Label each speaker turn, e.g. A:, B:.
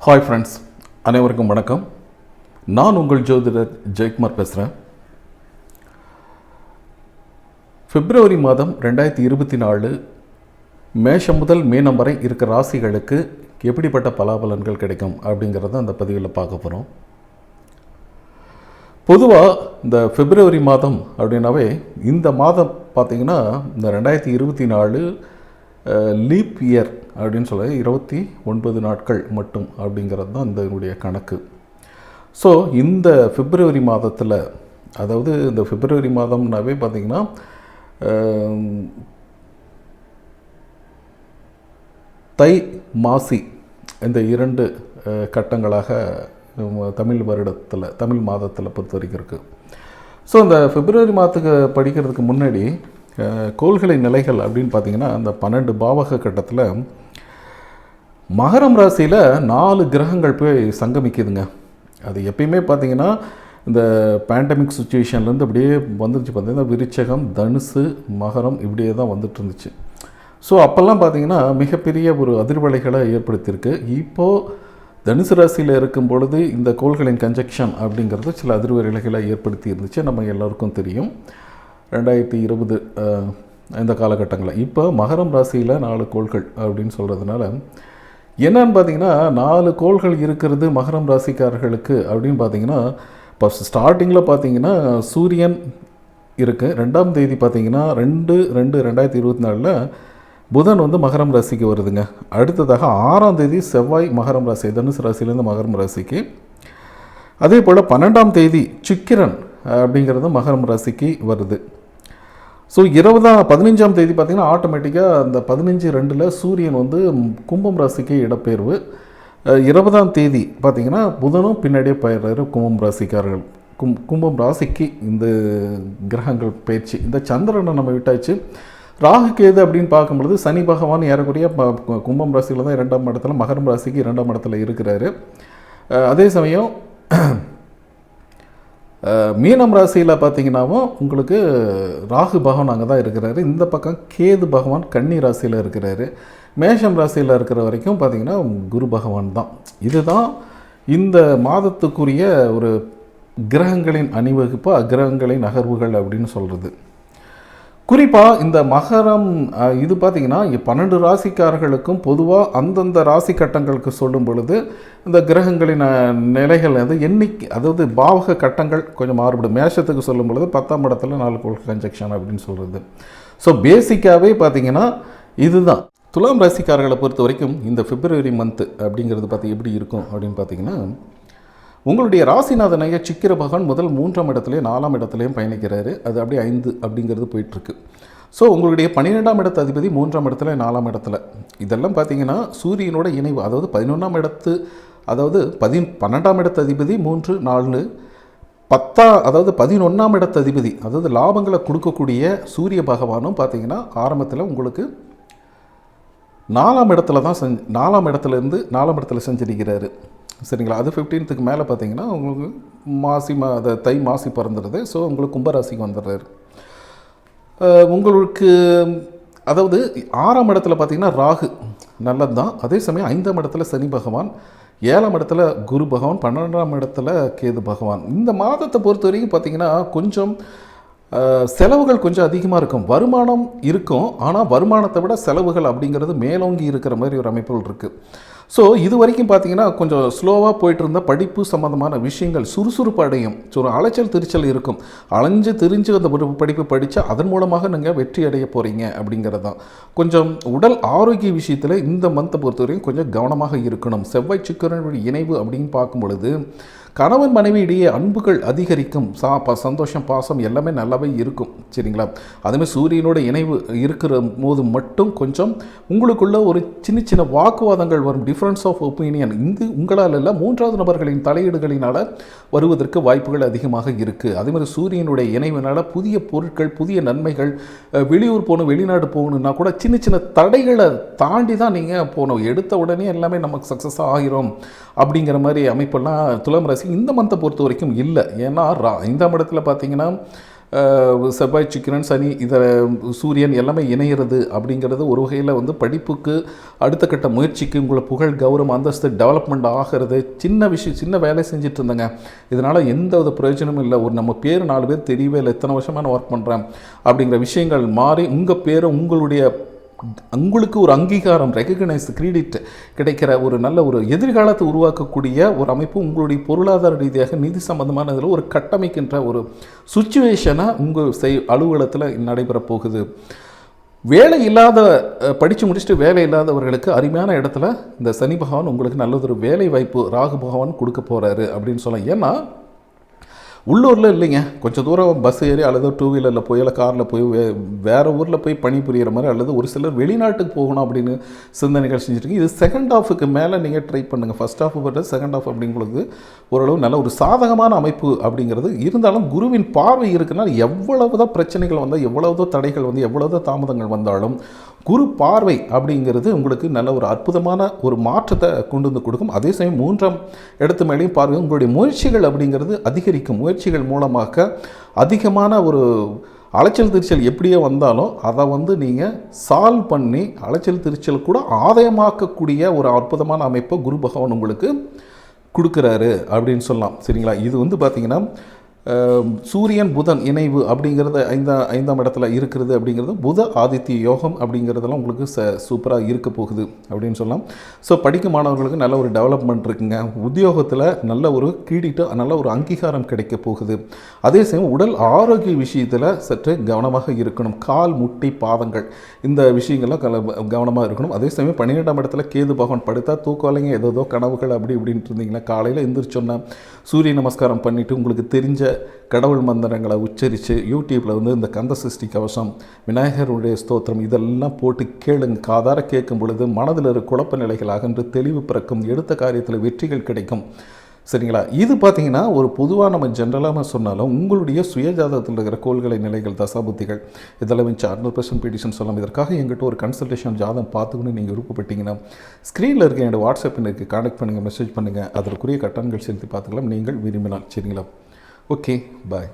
A: Hi friends, அனைவருக்கும் வணக்கம். நான் உங்கள் ஜோதிடர் ஜெயக்குமார் பேசுகிறேன். பிப்ரவரி மாதம் 2024 மேஷம் முதல் மீனம் வரை இருக்கிற ராசிகளுக்கு எப்படிப்பட்ட பலாபலன்கள் கிடைக்கும் அப்படிங்கிறத அந்த பதிவில் பார்க்க போகிறோம். பொதுவாக இந்த பிப்ரவரி மாதம் அப்படின்னாவே இந்த மாதம் பார்த்திங்கன்னா இந்த 2024 லீப் இயர் அப்படின்னு சொல்ல 29 நாட்கள் மட்டும் அப்படிங்கிறது தான் இதனுடைய கணக்கு. ஸோ இந்த பிப்ரவரி மாதத்தில், அதாவது இந்த பிப்ரவரி மாதம்னாவே பார்த்திங்கன்னா தை மாசி இந்த 2 கட்டங்களாக தமிழ் வருடத்தில், தமிழ் மாதத்தில் பொறுத்த வரைக்கும் இருக்குது. ஸோ இந்த பிப்ரவரி மாதத்துக்கு படிக்கிறதுக்கு முன்னாடி கோள்களின் நிலைகள் அப்படின்னு பார்த்திங்கன்னா அந்த 12 பாவக கட்டத்தில் மகரம் ராசியில் 4 கிரகங்கள் போய் சங்கமிக்குதுங்க. அது எப்பயுமே பார்த்திங்கன்னா இந்த பேண்டமிக் சுச்சுவேஷன்லேருந்து அப்படியே வந்துருச்சு. பார்த்திங்கன்னா விருச்சகம், தனுசு, மகரம் இப்படியே தான் வந்துட்டு இருந்துச்சு. ஸோ அப்போல்லாம் பார்த்திங்கன்னா மிகப்பெரிய ஒரு அதிர்வலைகளை ஏற்படுத்தியிருக்கு. இப்போது தனுசு ராசியில் இருக்கும் பொழுது இந்த கோள்களின் கன்ஜெக்ஷன் அப்படிங்கிறது சில அதிர்வலைகளை ஏற்படுத்தி இருந்துச்சு, நம்ம எல்லாருக்கும் தெரியும். 2020 இந்த காலகட்டங்களில் இப்போ மகரம் ராசியில் 4 கோள்கள் அப்படின்னு சொல்கிறதுனால என்னன்னு பார்த்திங்கன்னா 4 கோள்கள் இருக்கிறது மகரம் ராசிக்காரர்களுக்கு அப்படின்னு பார்த்திங்கன்னா இப்போ ஸ்டார்டிங்கில் பார்த்திங்கன்னா சூரியன் இருக்குது. 2ஆம் தேதி பார்த்திங்கன்னா 2/2/2024 புதன் வந்து மகரம் ராசிக்கு வருதுங்க. அடுத்ததாக 6ஆம் தேதி செவ்வாய் மகரம் ராசி, தனுசு ராசியிலேருந்து மகரம் ராசிக்கு. அதே போல் 12ஆம் தேதி சுக்கிரன் அப்படிங்கிறது மகரம் ராசிக்கு வருது. ஸோ 15ஆம் தேதி பார்த்திங்கன்னா ஆட்டோமேட்டிக்காக அந்த 15/2 சூரியன் வந்து கும்பம் ராசிக்கு இடப்பெயர்வு. 20ஆம் தேதி பார்த்திங்கன்னா புதனும் பின்னாடியே பயிர்றாரு கும்பம் ராசிக்காரர்கள். கும்பம் ராசிக்கு இந்த கிரகங்கள் பயிற்சி. இந்த சந்திரனை நம்ம விட்டாச்சு. ராகு கேது அப்படின்னு பார்க்கும்பொழுது சனி பகவான் ஏறக்குறைய கும்பம் ராசியில் தான் 2ஆம் இடத்துல, மகரம் ராசிக்கு 2ஆம் இடத்துல இருக்கிறாரு. அதே சமயம் மீனம் ராசியில் பார்த்திங்கன்னாவும் உங்களுக்கு ராகு பகவான் அங்கே தான் இருக்கிறாரு. இந்த பக்கம் கேது பகவான் கன்னி ராசியில் இருக்கிறாரு. மேஷம் ராசியில் இருக்கிற வரைக்கும் பார்த்திங்கன்னா குரு பகவான் தான். இதுதான் இந்த மாதத்துக்குரிய ஒரு கிரகங்களின் அணிவகுப்பு, அக்கிரகங்களின் நகர்வுகள் அப்படின்னு சொல்கிறது. குறிப்பாக இந்த மகரம் இது பார்த்திங்கன்னா 12 ராசிக்காரர்களுக்கும் பொதுவாக அந்தந்த ராசி கட்டங்களுக்கு சொல்லும் பொழுது இந்த கிரகங்களின் நிலைகள் வந்து எண்ணிக்கை, அதாவது பாவக கட்டங்கள் கொஞ்சம் மாறுபடும். மேஷத்துக்கு சொல்லும் பொழுது 10ஆம் இடத்துல 4 கோள் கன்ஜெக்ஷன் அப்படின்னு சொல்கிறது. ஸோ பேசிக்காகவே பார்த்திங்கன்னா இதுதான். துலாம் ராசிக்காரர்களை பொறுத்த வரைக்கும் இந்த பிப்ரவரி மந்த்து அப்படிங்கிறது எப்படி இருக்கும் அப்படின்னு பார்த்திங்கன்னா உங்களுடைய ராசிநாதனைய சிக்கிர பகவான் முதல் 3ஆம் இடத்துலையும் 4ஆம் இடத்துலையும் பயணிக்கிறாரு. அது அப்படியே 5 அப்படிங்கிறது போயிட்டுருக்கு. ஸோ உங்களுடைய 12ஆம் இடத்து அதிபதி 3ஆம் இடத்துல, 4ஆம் இடத்துல இதெல்லாம் பார்த்திங்கன்னா சூரியனோட இணைவு. அதாவது 11ஆம் இடத்து, அதாவது 12ஆம் இடத்து அதிபதி 3, 4, 10, அதாவது 11ஆம் இடத்து அதிபதி, அதாவது லாபங்களை கொடுக்கக்கூடிய சூரிய பகவானும் பார்த்திங்கன்னா ஆரம்பத்தில் உங்களுக்கு 4ஆம் இடத்துல தான் 4ஆம் இடத்துலேருந்து 4ஆம் இடத்துல செஞ்சிருக்கிறாரு. சரிங்களா? அது 15க்கு மேலே பார்த்திங்கன்னா உங்களுக்கு தை மாசி பிறந்துடுது. ஸோ உங்களுக்கு கும்பராசிக்கு வந்துடுறாரு. உங்களுக்கு அதாவது 6ஆம் இடத்துல பார்த்திங்கன்னா ராகு நல்லது தான். அதே சமயம் 5ஆம் இடத்துல சனி பகவான், 7ஆம் இடத்துல குரு பகவான், 12ஆம் இடத்துல கேது பகவான். இந்த மாதத்தை பொறுத்த வரைக்கும் பார்த்திங்கன்னா கொஞ்சம் செலவுகள் கொஞ்சம் அதிகமாக இருக்கும். வருமானம் இருக்கும், ஆனால் வருமானத்தை விட செலவுகள் அப்படிங்கிறது மேலோங்கி இருக்கிற மாதிரி ஒரு அமைப்புகள் இருக்குது. ஸோ இது வரைக்கும் பார்த்திங்கன்னா கொஞ்சம் ஸ்லோவாக போயிட்டு இருந்த படிப்பு சம்மந்தமான விஷயங்கள் சுறுசுறுப்பு அடையும். ஸோ ஒரு அலைச்சல் திருச்சல் இருக்கும். அலைஞ்சு திரிஞ்சு அந்த படிப்பு படித்தா அதன் மூலமாக நீங்கள் வெற்றி அடைய போகிறீங்க அப்படிங்கிறது தான். கொஞ்சம் உடல் ஆரோக்கிய விஷயத்தில் இந்த மந்த்தை பொறுத்தவரைக்கும் கொஞ்சம் கவனமாக இருக்கணும். செவ்வாய் சுக்கிரனுடைய இணைவு அப்படின்னு பார்க்கும் பொழுது கணவன் மனைவி இடையே அன்புகள் அதிகரிக்கும். சந்தோஷம், பாசம் எல்லாமே நல்லாவே இருக்கும். சரிங்களா? அதுமாதிரி சூரியனோட இணைவு இருக்கிற போது மட்டும் கொஞ்சம் உங்களுக்குள்ள ஒரு சின்ன சின்ன வாக்குவாதங்கள் வரும். டிஃப்ரென்ஸ் ஆஃப் ஒப்பீனியன் இது உங்களால் இல்லை, 3வது நபர்களின் தலையீடுகளினால் வருவதற்கு வாய்ப்புகள் அதிகமாக இருக்குது. அதேமாதிரி சூரியனுடைய இணைவினால் புதிய பொருட்கள், புதிய நன்மைகள், வெளியூர் போகணும், வெளிநாடு போகணுன்னா கூட சின்ன சின்ன தடைகளை தாண்டி தான் நீங்கள் போகணும். எடுத்த உடனே எல்லாமே நமக்கு சக்ஸஸ் ஆகிரும் அப்படிங்கிற மாதிரி அமைப்பெல்லாம் துலாம் ராசி இந்த மந்த்தை பொறுத்த வரைக்கும் இல்லை. ஏன்னா 5ஆம் இடத்துல பார்த்தீங்கன்னா செவ்வாய் சுக்கிரன் சனி இதில் சூரியன் எல்லாமே இணையிறது அப்படிங்கிறது ஒரு வகையில் வந்து படிப்புக்கு அடுத்த கட்ட முயற்சிக்கு உங்களை புகழ் கௌரவம் அந்தஸ்து டெவலப்மெண்ட் ஆகிறது சின்ன வேலை செஞ்சுட்டு இருந்தேங்க, இதனால் எந்த ஒரு பிரயோஜனமும் இல்லை, ஒரு நம்ம பேர் 4 பேர் தெரியவே இல்லை, இத்தனை வருஷமாக நான் ஒர்க் பண்ணுறேன் அப்படிங்கிற விஷயங்கள் மாறி உங்கள் பேரை உங்களுக்கு ஒரு அங்கீகாரம் ரெகக்னைஸ் கிரெடிட் கிடைக்கிற ஒரு நல்ல ஒரு எதிர்காலத்தை உருவாக்கக்கூடிய ஒரு அமைப்பு உங்களுடைய பொருளாதார ரீதியாக நிதி சம்பந்தமான இதில் ஒரு கட்டமைக்கின்ற ஒரு சுச்சுவேஷனாக உங்கள் அலுவலகத்தில் நடைபெற போகுது. வேலை இல்லாத படித்து முடிச்சுட்டு வேலை இல்லாதவர்களுக்கு அருமையான இடத்துல இந்த சனி பகவான் உங்களுக்கு நல்லதொரு வேலை வாய்ப்பு ராகு பகவான் கொடுக்க போகிறாரு அப்படின்னு சொல்லலாம். ஏன்னா உள்ளூரில் இல்லைங்க, கொஞ்சம் தூரம் பஸ் ஏறி அல்லது 2 வீலரில் போய் இல்லை காரில் போய் வேறு ஊரில் போய் பணிபுரிகிற மாதிரி அல்லது ஒரு சிலர் வெளிநாட்டுக்கு போகணும் அப்படின்னு சிந்தனைகள் செஞ்சுட்டு இது செகண்ட் ஹாஃபுக்கு மேலே நீங்கள் ட்ரை பண்ணுங்கள். ஃபஸ்ட் ஹாஃப் பட்டு செகண்ட் ஹாஃப் அப்படிங்கிறது ஓரளவு நல்ல ஒரு சாதகமான அமைப்பு அப்படிங்கிறது இருந்தாலும் குருவின் பார்வை இருக்குன்னா எவ்வளவுதான் பிரச்சனைகள் வந்தால் எவ்வளவுதான் தடைகள் வந்து எவ்வளவுதான் தாமதங்கள் வந்தாலும் குரு பார்வை அப்படிங்கிறது உங்களுக்கு நல்ல ஒரு அற்புதமான ஒரு மாற்றத்தை கொண்டு வந்து கொடுக்கும். அதே சமயம் 3ஆம் இடத்து மேலேயும் பார்வை உங்களுடைய முயற்சிகள் அப்படிங்கிறது அதிகரிக்கும். முயற்சிகள் மூலமாக அதிகமான ஒரு அலைச்சல் திருச்சல் எப்படியே வந்தாலும் அதை வந்து நீங்கள் சால்வ் பண்ணி அலைச்சல் திருச்சல் கூட ஆதாயமாக்கக்கூடிய ஒரு அற்புதமான அமைப்பை குரு பகவான் உங்களுக்கு கொடுக்குறாரு அப்படின்னு சொல்லலாம். சரிங்களா? இது வந்து பார்த்திங்கன்னா சூரியன் புதன் இணைவு அப்படிங்கிறது 5ஆம் இடத்துல இருக்கிறது அப்படிங்கிறது புத ஆதித்ய யோகம் அப்படிங்கிறதெல்லாம் உங்களுக்கு சூப்பராக இருக்க போகுது அப்படின்னு சொல்லலாம். ஸோ படிக்கும் மாணவர்களுக்கு நல்ல ஒரு டெவலப்மெண்ட் இருக்குங்க. உத்தியோகத்தில் நல்ல ஒரு கிரெடிட் நல்ல ஒரு அங்கீகாரம் கிடைக்க போகுது. அதே சமயம் உடல் ஆரோக்கிய விஷயத்தில் சற்று கவனமாக இருக்கணும். கால் முட்டி பாதங்கள் இந்த விஷயங்கள்லாம் கவனமாக இருக்கணும். அதே சமயம் 12ஆம் இடத்துல கேது பகவான் படுத்தா தூக்கலைங்க ஏதோ கனவுகள் அப்படி இப்படின்ட்டு இருந்தீங்கன்னா காலையில் எந்திரிச்சோன்னா சூரிய நமஸ்காரம் பண்ணிவிட்டு உங்களுக்கு தெரிஞ்ச கடவுள் மந்திரங்களை உச்சரித்து யூடியூப்பில் வந்து இந்த கந்த சஷ்டி கவசம் விநாயகருடைய ஸ்தோத்திரம் இதெல்லாம் போட்டு கேளுங்க. காதார கேட்கும் பொழுது மனதில் இருக்க குழப்ப நிலைகள் அகன்று தெளிவு பிறக்கும், எடுத்த காரியத்தில் வெற்றிகள் கிடைக்கும். சரிங்களா? இது பார்த்திங்கன்னா ஒரு பொதுவாக நம்ம ஜென்ரலாக சொன்னாலும் உங்களுடைய சுயஜாதகத்தில் இருக்கிற கோள்களை நிலைகள் தசாபுத்திகள் இதெல்லாம் வச்சு 100% ப்ரெடிக்ஷன் சொல்லலாம். இதற்காக எங்கிட்ட ஒரு கன்சல்டேஷன் ஜாதகம் பார்த்துக்கணும் நீங்கள் விருப்பப்பட்டீங்கன்னா ஸ்க்ரீனில் இருக்க என்னோடய வாட்ஸ்அப் எனக்கு கான்டாக்ட் பண்ணுங்கள், மெசேஜ் பண்ணுங்கள், அதற்குரிய கட்டணங்கள் செலுத்தி பார்த்துக்கலாம் நீங்கள் விரும்பினால். சரிங்களா? ஓகே, பாய்.